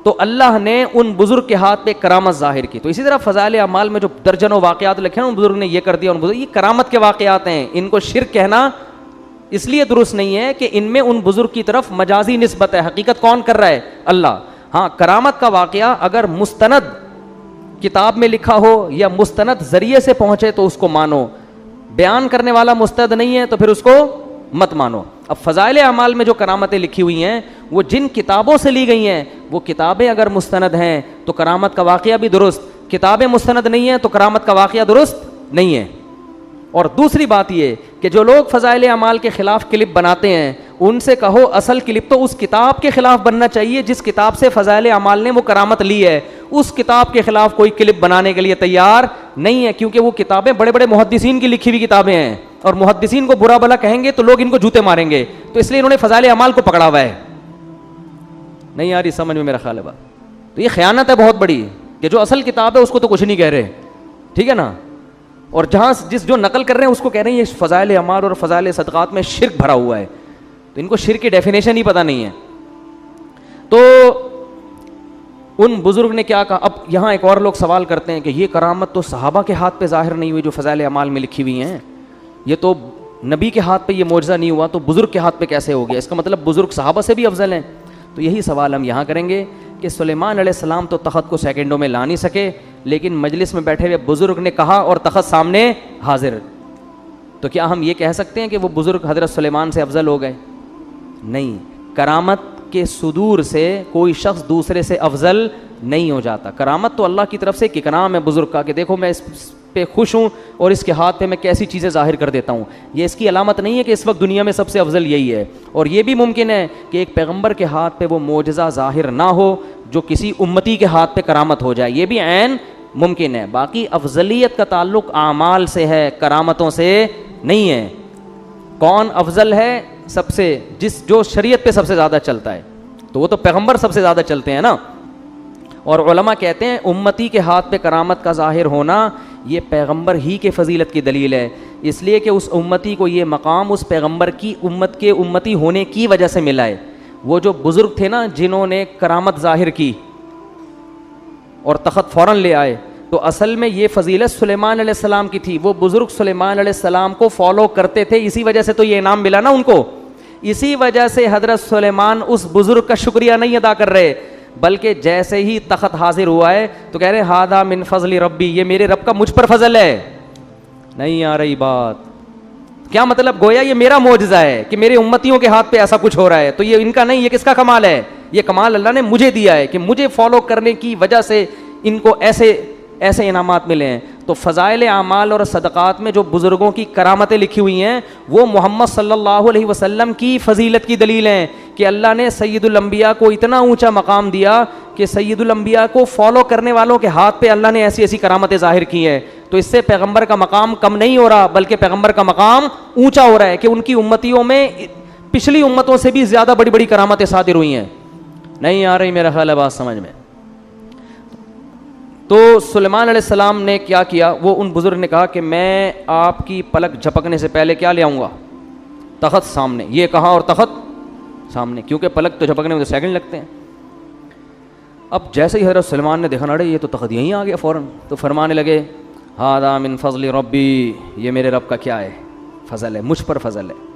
तो अल्लाह ने उन बुज़ुर्ग के हाथ पे करामत ज़ाहिर की। तो इसी तरह फ़ज़ाइल अमाल में जो दर्जनों वाक़यात लिखे हैं उन बुज़ुर्ग ने ये कर दिया, उन बुज़ुर्ग, ये करामत के वाक़यात हैं। इनको शिर्क कहना इसलिए दुरुस्त नहीं है कि इनमें उन बुज़ुर्ग की तरफ मजाजी निस्बत है। हकीकत कौन कर रहा है? अल्लाह। हाँ, करामत का वाक़या अगर मुस्तनद किताब में लिखा हो या मुस्तनद ज़रिए से पहुँचे तो उसको मानो। बयान करने वाला मुस्तनद नहीं है तो फिर उसको मत मानो। अब फ़ज़ाइल अमाल में जो करामतें लिखी हुई हैं वो जिन किताबों से ली गई हैं, वो किताबें अगर मुस्तनद हैं तो करामत का वाक़या भी दुरुस्त, किताबें मुस्तनद नहीं हैं तो करामत का वाक़या दुरुस्त नहीं है। और दूसरी बात ये कि जो लोग फ़ज़ाइल अमाल के ख़िलाफ़ क्लिप बनाते हैं उनसे कहो असल क्लिप तो उस किताब के ख़िलाफ़ बनना चाहिए जिस किताब से फ़ज़ाइल अमाल ने वो करामत ली है। उस किताब के ख़िलाफ़ कोई क्लिप बनाने के लिए तैयार नहीं है, क्योंकि वो किताबें बड़े बड़े मुहद्दिसीन की लिखी हुई किताबें हैं और मुहद्दिसीन को बुरा भला कहेंगे तो लोग इनको जूते मारेंगे। तो इसलिए इन्होंने फ़ज़ाइल अमाल को पकड़ा हुआ है। नहीं आ रही समझ में मेरा ख्याल है बात? तो ये ख़यानत है बहुत बड़ी कि जो असल किताब है उसको तो कुछ नहीं कह रहे, ठीक है ना। और जहाँ जो नकल कर रहे हैं उसको कह रहे हैं ये फ़ज़ाइल अमाल और फ़ज़ाइल सदक़ात में शिर्क भरा हुआ है। तो इनको शिर्क की डेफिनेशन ही पता नहीं है। तो उन बुज़ुर्ग ने क्या कहा? अब यहाँ एक और लोग सवाल करते हैं कि ये करामत तो सहाबा के हाथ पे ज़ाहिर नहीं हुई जो फ़ज़ाइल अमाल में लिखी हुई हैं, ये तो नबी के हाथ पे ये मौजज़ा नहीं हुआ तो बुज़ुर्ग के हाथ पे कैसे हो गया? इसका मतलब बुज़ुर्ग सहाबा से भी अफजल हैं। तो यही सवाल हम यहाँ करेंगे कि सुलेमान अलैहिस्सलाम तो तख़त को सेकंडों में ला नहीं सके, लेकिन मजलिस में बैठे हुए बुज़ुर्ग ने कहा और तख़त सामने हाजिर। तो क्या हम ये कह सकते हैं कि वो बुज़ुर्ग हज़रत सुलेमान से अफजल हो गए? नहीं, करामत के सुदूर से कोई शख्स दूसरे से अफजल नहीं हो जाता। करामत तो अल्लाह की तरफ से एक इकराम है बुज़ुर्ग का कि देखो मैं इस पे खुश हूँ और इसके हाथ पे मैं कैसी चीज़ें ज़ाहिर कर देता हूँ। ये इसकी अलामत नहीं है कि इस वक्त दुनिया में सबसे अफजल यही है। और ये भी मुमकिन है कि एक पैगंबर के हाथ पे वो मोजज़ा ज़ाहिर ना हो जो किसी उम्मती के हाथ पे करामत हो जाए, ये भी ऐन मुमकिन है। बाकी अफजलियत का ताल्लुक आमाल से है, करामतों से नहीं है। कौन अफजल है सबसे? जो शरीयत पे सबसे ज़्यादा चलता है, तो वो तो पैगंबर सबसे ज़्यादा चलते हैं ना। और उलमा कहते हैं उम्मती के हाथ पे करामत का ज़ाहिर होना ये पैगंबर ही के फजीलत की दलील है, इसलिए कि उस उम्मती को ये मकाम उस पैगंबर की उम्मत के उम्मती होने की वजह से मिला है। वो जो बुज़ुर्ग थे ना जिन्होंने करामत ज़ाहिर की और तख़त फ़ौरन ले आए, तो असल में ये फजीलत सुलेमान अलैहिस्सलाम की थी। वो बुज़ुर्ग सुलेमान अलैहिस्सलाम को फॉलो करते थे, इसी वजह से तो ये इनाम मिला ना उनको। इसी वजह से हज़रत सुलेमान उस बुज़ुर्ग का शुक्रिया नहीं अदा कर रहे, बल्कि जैसे ही तख़त हाजिर हुआ है तो कह रहे हादा मिन फजली रब्बी, ये मेरे रब का मुझ पर फजल है। नहीं आ रही बात? क्या मतलब? गोया ये मेरा मौजज़ा है कि मेरे उम्मतियों के हाथ पे ऐसा कुछ हो रहा है, तो ये इनका नहीं, ये किसका कमाल है? ये कमाल अल्लाह ने मुझे दिया है कि मुझे फॉलो करने की वजह से इनको ऐसे इनामात मिले हैं। तो फ़ज़ाइल आमाल और सदक़ात में जो बुज़ुर्गों की करामतें लिखी हुई हैं वो मोहम्मद सल्लल्लाहु अलैहि वसल्लम की फ़जीलत की दलील हैं कि अल्लाह ने सय्यदुल अंबिया को इतना ऊंचा मकाम दिया कि सय्यदुल अंबिया को फॉलो करने वालों के हाथ पे अल्लाह ने ऐसी ऐसी करामतें ज़ाहिर की हैं। तो इससे पैगंबर का मकाम कम नहीं हो रहा, बल्कि पैगंबर का मकाम ऊँचा हो रहा है कि उनकी उम्मतियों में पिछली उम्मतों से भी ज़्यादा बड़ी बड़ी करामतें सादिर हुई हैं। नहीं आ रही मेरा ख्याल है बात समझ में? तो सुलेमान अलैहिस्सलाम ने क्या किया? वो उन बुज़ुर्ग ने कहा कि मैं आपकी पलक झपकने से पहले क्या ले आऊँगा? तख़त सामने। ये कहा और तख़त सामने, क्योंकि पलक तो झपकने में तो सेकंड लगते हैं। अब जैसे ही हज़रत सुलेमान ने देखा ना, ये तो तख़त यहीं आ गया फ़ौरन, तो फरमाने लगे हादा मिन फज़ली रब्बी, ये मेरे रब का क्या है? फ़ज़ल है, मुझ पर फ़ज़ल है।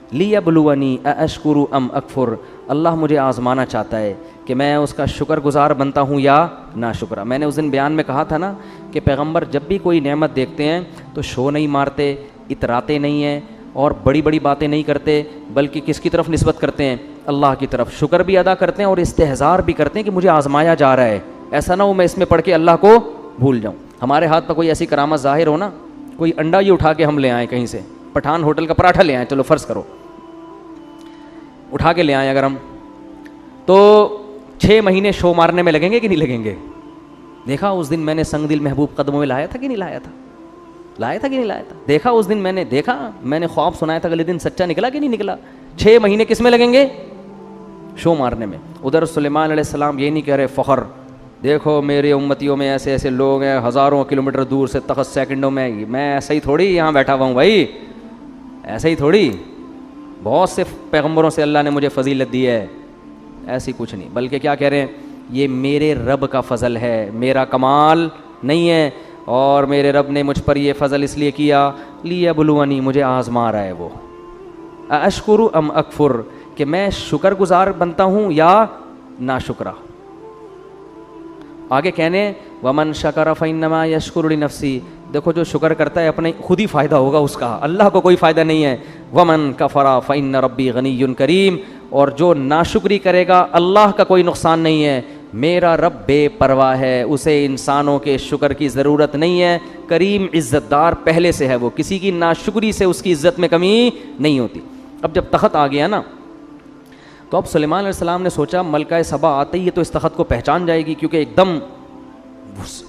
लियब्लुवनी अशकुरु अम अकफुर, अल्लाह मुझे आज़माना चाहता है कि मैं उसका शुक्रगुजार बनता हूँ या ना शुक्रा। मैंने उस दिन बयान में कहा था ना कि पैगंबर जब भी कोई नेमत देखते हैं तो शो नहीं मारते, इतराते नहीं हैं और बड़ी बड़ी बातें नहीं करते, बल्कि किसकी तरफ निस्बत करते हैं? अल्लाह की तरफ। शुक्र भी अदा करते हैं और इस्तेहज़ार भी करते हैं कि मुझे आज़माया जा रहा है, ऐसा ना हो मैं इसमें पढ़ के अल्लाह को भूल जाऊँ। हमारे हाथ पर कोई ऐसी करामत ज़ाहिर हो ना, कोई अंडा ही उठा के हम ले आएँ कहीं से, पठान होटल का पराठा ले आएँ, चलो फ़र्ज़ करो उठा के ले आएँ अगर हम, तो 6 महीने शो मारने में लगेंगे कि नहीं लगेंगे? देखा उस दिन मैंने संग दिल महबूब कदमों में लाया था कि नहीं लाया था? लाया था कि नहीं लाया था? देखा उस दिन मैंने ख्वाब सुनाया था, अगले दिन सच्चा निकला कि नहीं निकला? 6 महीने किस में लगेंगे? शो मारने में। उधर सुलेमान अलैहिस्सलाम ये नहीं कह रहे फ़ख्र, देखो मेरे उम्मतियों में ऐसे ऐसे लोग हैं हज़ारों किलोमीटर दूर से तख़त सेकंडों में, मैं ऐसा ही थोड़ी यहाँ बैठा हुआ हूँ भाई, ऐसे ही थोड़ी, बहुत से पैगम्बरों से अल्लाह ने मुझे फजीलत दी है, ऐसी कुछ नहीं। बल्कि क्या कह रहे हैं? ये मेरे रब का फ़ज़ल है, मेरा कमाल नहीं है, और मेरे रब ने मुझ पर यह फ़ज़ल इसलिए किया लियब्लुवनी, मुझे आज़मा रहा है वो। अशकुरु अम अकफुर, कि मैं शुक्रगुजार बनता हूँ या ना शुक्रा। आगे कहने वमन शकर फ़इन्नमा यशकुरु लिनफ्सी, देखो जो शुक्र करता है अपने खुद ही फ़ायदा होगा उसका, अल्लाह को कोई फ़ायदा नहीं है। वमन कफ़रा फ़इन्न रब्बी गनियुन करीम, और जो नाशुक्री करेगा अल्लाह का कोई नुकसान नहीं है, मेरा रब बेपरवाह है, उसे इंसानों के शुक्र की ज़रूरत नहीं है, करीम इज़्ज़तदार पहले से है, वो किसी की नाशुक्री से उसकी इज़्ज़त में कमी नहीं होती। अब जब तख़त आ गया ना, तो अब सुलेमान अलैहिस्सलाम ने सोचा मलका सबा आते ही ये तो इस तख़त को पहचान जाएगी, क्योंकि एकदम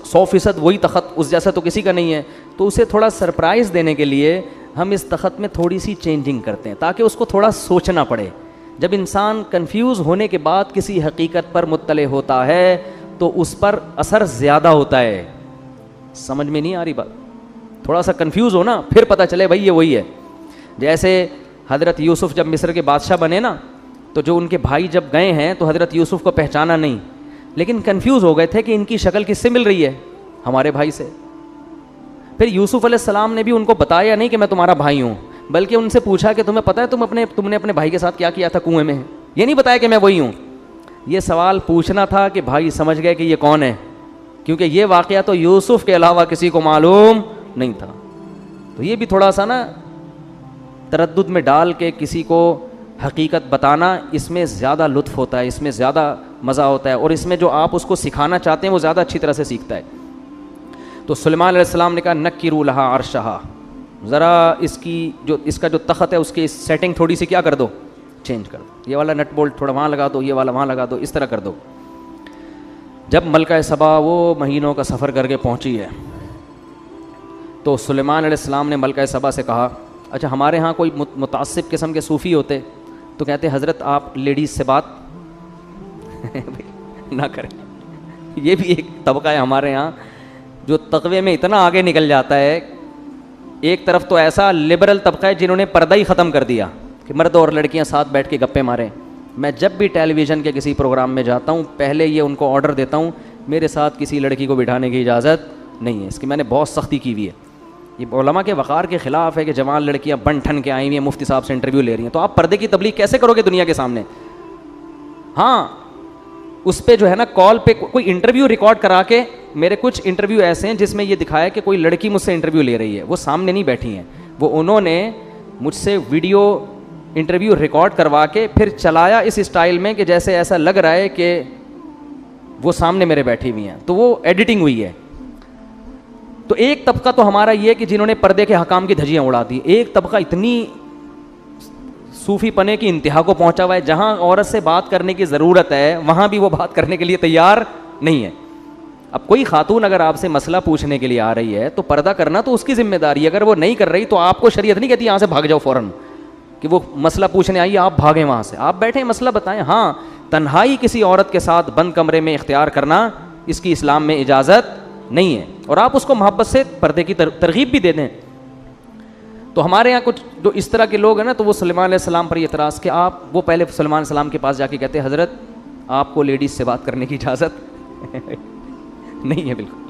100% वही तख़त, उस जैसा तो किसी का नहीं है। तो उसे थोड़ा सरप्राइज़ देने के लिए हम इस तख़त में थोड़ी सी चेंजिंग करते हैं, ताकि उसको थोड़ा सोचना पड़े। जब इंसान कंफ्यूज होने के बाद किसी हकीकत पर मुत्तले होता है तो उस पर असर ज़्यादा होता है। समझ में नहीं आ रही बात? थोड़ा सा कंफ्यूज हो ना, फिर पता चले भाई ये वही है। जैसे हज़रत यूसुफ़ जब मिस्र के बादशाह बने ना, तो जो उनके भाई जब गए हैं तो हज़रत यूसुफ़ को पहचाना नहीं, लेकिन कंफ्यूज हो गए थे कि इनकी शक्ल किससे मिल रही है? हमारे भाई से। फिर यूसुफ़ अलैहिस्सलाम ने भी उनको बताया नहीं कि मैं तुम्हारा भाई हूँ, बल्कि उनसे पूछा कि तुम्हें पता है तुमने अपने भाई के साथ क्या किया था कुएं में? ये नहीं बताया कि मैं वही हूँ। ये सवाल पूछना था कि भाई समझ गए कि ये कौन है, क्योंकि ये वाक़या तो यूसुफ के अलावा किसी को मालूम नहीं था। तो ये भी थोड़ा सा ना तरद्दुद में डाल के किसी को हकीकत बताना, इसमें ज़्यादा लुत्फ़ होता है, इसमें ज़्यादा मज़ा होता है, और इसमें जो आप उसको सिखाना चाहते हैं वो ज़्यादा अच्छी तरह से सीखता है। तो सुलेमान अलैहिस्सलाम ने कहा नक्किरू लहा अर्शहा, ज़रा इसका जो तख़्त है उसकी सेटिंग थोड़ी सी क्या कर दो, चेंज कर दो, ये वाला नट बोल्ट थोड़ा वहाँ लगा दो, ये वाला वहाँ लगा दो, इस तरह कर दो। जब मलका सबा वो महीनों का सफ़र करके पहुँची है तो सुलेमान अलैहिस्सलाम ने मलका सबा से कहा, अच्छा हमारे यहाँ कोई मुतासिब किस्म के सूफ़ी होते तो कहते हज़रत आप लेडीज़ से बात ना करें। ये भी एक तबका है हमारे यहाँ जो तकवे में इतना आगे निकल जाता है। एक तरफ तो ऐसा लिबरल तबका है जिन्होंने पर्दा ही ख़त्म कर दिया कि मर्द और लड़कियां साथ बैठ के गप्पे मारें। मैं जब भी टेलीविज़न के किसी प्रोग्राम में जाता हूं पहले ये उनको ऑर्डर देता हूं, मेरे साथ किसी लड़की को बिठाने की इजाज़त नहीं है। इसकी मैंने बहुत सख्ती की हुई है। ये उलमा के वक़ार के ख़िलाफ़ है कि जवान लड़कियां बन ठन के आई हुई हैं, मुफ्ती साहब से इंटरव्यू ले रही हैं, तो आप पर्दे की तबलीग कैसे करोगे दुनिया के सामने? हाँ, उस पर जो है ना कॉल पे कोई इंटरव्यू रिकॉर्ड करा के, मेरे कुछ इंटरव्यू ऐसे हैं जिसमें ये दिखाया कि कोई लड़की मुझसे इंटरव्यू ले रही है, वो सामने नहीं बैठी हैं, वो उन्होंने मुझसे वीडियो इंटरव्यू रिकॉर्ड करवा के फिर चलाया इस स्टाइल में कि जैसे ऐसा लग रहा है कि वो सामने मेरे बैठी हुई हैं, तो वो एडिटिंग हुई है। तो एक तबका तो हमारा ये है कि जिन्होंने पर्दे के हकाम की धज्जियाँ उड़ा दी। एक तबका इतनी सूफी पने की इंतहा को पहुंचा हुआ है, जहां औरत से बात करने की ज़रूरत है वहां भी वो बात करने के लिए तैयार नहीं है। अब कोई खातून अगर आपसे मसला पूछने के लिए आ रही है तो पर्दा करना तो उसकी जिम्मेदारी है। अगर वो नहीं कर रही तो आपको शरीयत नहीं कहती यहाँ से भाग जाओ फ़ौरन, कि वो मसला पूछने आई आप भागें वहाँ से। आप बैठे मसला बताएं। हाँ, तन्हाई किसी औरत के साथ बंद कमरे में इख्तियार करना इसकी इस्लाम में इजाज़त नहीं है, और आप उसको मोहब्बत से पर्दे की तरगीब भी दे दें। तो हमारे यहाँ कुछ जो इस तरह के लोग हैं ना, तो वो सुलेमान अलैहिस्सलाम पर एतराज़ कि आप, वो पहले सुलेमान अलैहिस्सलाम के पास जाके कहते हज़रत आपको लेडीज़ से बात करने की इजाज़त नहीं है बिल्कुल।